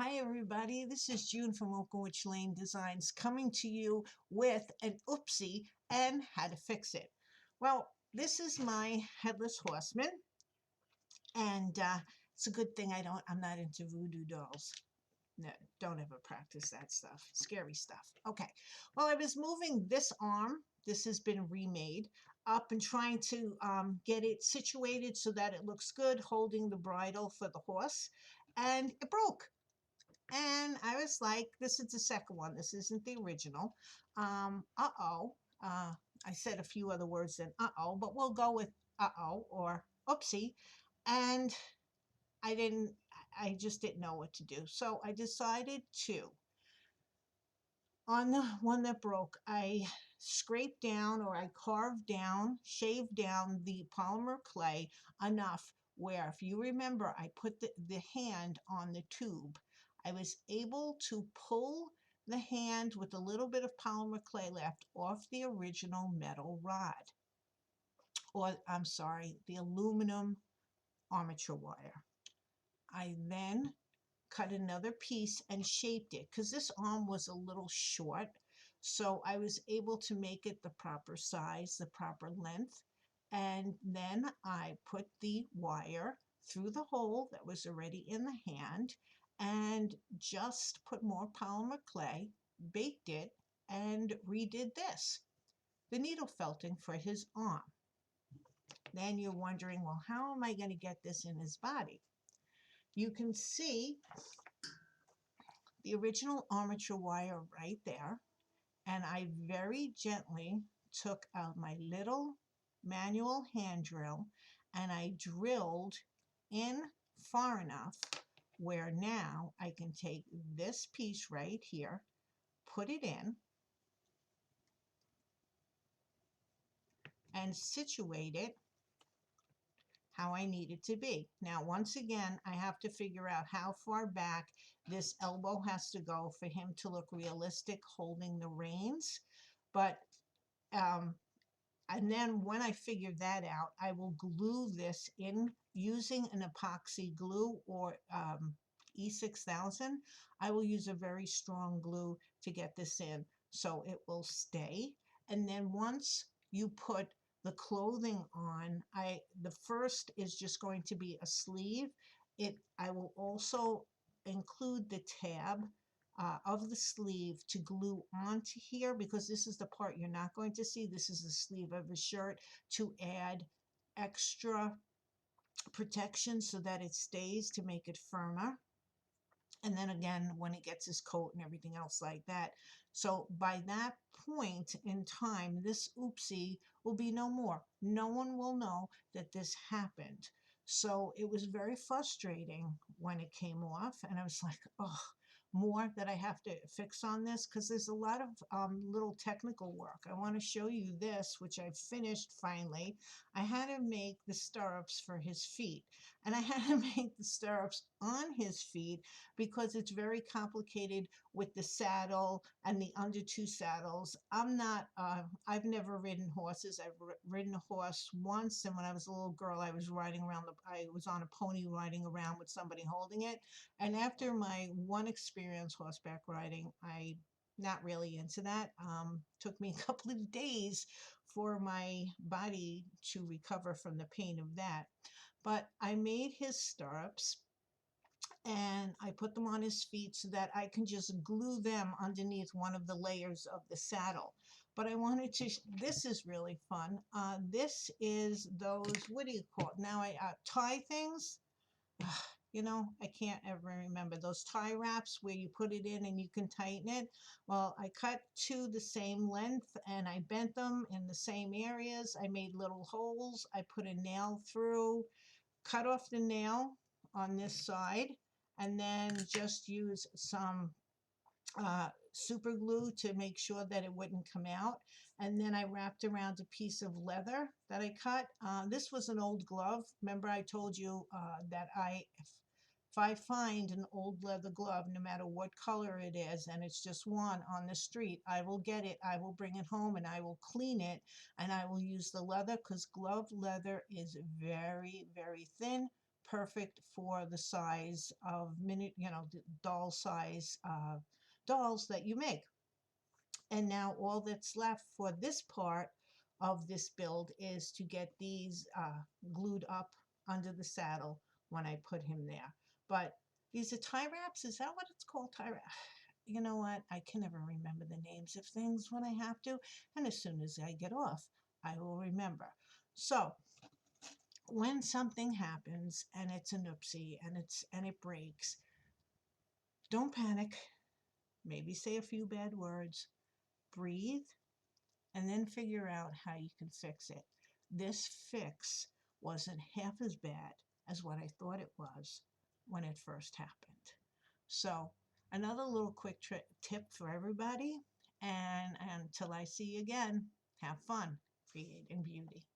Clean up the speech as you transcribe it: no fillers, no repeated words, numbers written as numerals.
Hi everybody, this is June from Oak Witch Lane Designs coming to you with an oopsie and how to fix it. Well, this is my Headless Horseman, and it's a good thing I'm not into voodoo dolls. No, don't ever practice that stuff. Scary stuff. Okay, well, I was moving this arm. This has been remade up and trying to get it situated so that it looks good, holding the bridle for the horse, and it broke. And I was like, this is the second one. This isn't the original. I said a few other words than uh-oh, but we'll go with uh-oh or oopsie. And I just didn't know what to do. So I decided to, on the one that broke, I scraped down or I carved down, shaved down the polymer clay enough where, if you remember, I put the hand on the tube. I was able to pull the hand with a little bit of polymer clay left off the original metal rod, or I'm sorry, the aluminum armature wire. I then cut another piece and shaped it because this arm was a little short. So I was able to make it the proper size, the proper length. And then I put the wire through the hole that was already in the hand and just put more polymer clay, baked it, and redid this, the needle felting for his arm. Then you're wondering, well, how am I going to get this in his body? You can see the original armature wire right there, and I very gently took out my little manual hand drill and I drilled in far enough where now I can take this piece right here, put it in, and situate it how I need it to be. Now, once again, I have to figure out how far back this elbow has to go for him to look realistic holding the reins. But, and then when I figure that out, I will glue this in using an epoxy glue or E6000. I will use a very strong glue to get this in so it will stay. And then once you put the clothing on, the first is just going to be a sleeve. I will also include the tab of the sleeve to glue onto here, because this is the part you're not going to see. This is the sleeve of the shirt, to add extra protection so that it stays, to make it firmer. And then again, when it gets his coat and everything else like that. So by that point in time, this oopsie will be no more. No one will know that this happened. So it was very frustrating when it came off, and I was like, oh, more that I have to fix on this, because there's a lot of little technical work. I want to show you this, which I've finished finally. I had to make the stirrups for his feet, and I had to make the stirrups on his feet because it's very complicated with the saddle and the under two saddles. I've never ridden horses. I've ridden a horse once, and when I was a little girl, I was on a pony riding around with somebody holding it. And after my one experience horseback riding, not really into that. Took me a couple of days for my body to recover from the pain of that. But I made his stirrups and I put them on his feet so that I can just glue them underneath one of the layers of the saddle. But I wanted to, this is really fun. This is those, what do you call it? Now tie things. You know, I can't ever remember those tie wraps where you put it in and you can tighten it. Well, I cut two the same length and I bent them in the same areas. I made little holes. I put a nail through, cut off the nail on this side, and then just use some super glue to make sure that it wouldn't come out. And then I wrapped around a piece of leather that I cut. This was an old glove. Remember I told you that if I find an old leather glove, no matter what color it is, and it's just one on the street, I will get it, I will bring it home, and I will clean it, and I will use the leather, because glove leather is very, very thin, perfect for the size of doll size dolls that you make. And now all that's left for this part of this build is to get these glued up under the saddle when I put him there. But these are tie wraps. Is that what it's called? Tie wrap. You know what? I can never remember the names of things when I have to. And as soon as I get off, I will remember. So when something happens and it's an oopsie and it breaks, don't panic. Maybe say a few bad words. Breathe and then figure out how you can fix it. This fix wasn't half as bad as what I thought it was when it first happened. So another little quick tip for everybody, and until I see you again, have fun creating beauty.